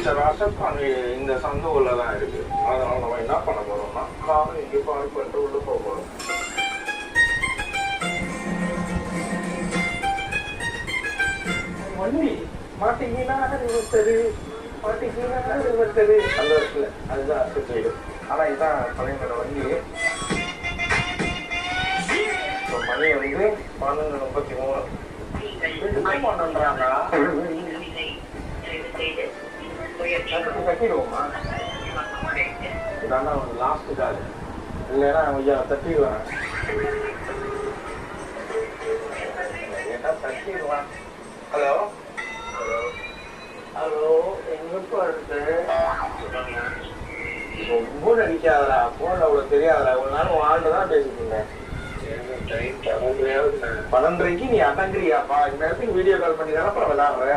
இந்த ரசப்பான் இந்த சந்துக்குள்ள தான் இருக்கு. அதனால நம்ம என்ன பண்ண போறோம்னா காரை இங்கே பார்க் பண்ணிட்டு உள்ள போக போறோம். வண்டி மாட்டிக்கினா விபத்தது, மாட்டிக்கினா விபத்தது அந்த இடத்துல அதுதான் சைடு. ஆனா இதுதான் பழைய வண்டி. மணி வந்து 11:33. கட்டிடுவோமா? இதான் லாஸ்ட் கால். இல்லைன்னா ஐயா தட்டிடுவேன். ஏன்னா தட்டிடுவான். ஹலோ ஹலோ, எங்கப்பா இருக்கு? ரொம்ப நடிக்காதடா, போன்ல அவ்வளவு தெரியாதடா. ஒரு நாள் வாழ்ந்து தான் பேசிட்டு இருந்தேன். 12:30க்கு நீ அடங்குறியாப்பா? இந்த நேரத்துக்கு வீடியோ கால் பண்ணி தானே விளையாடுற?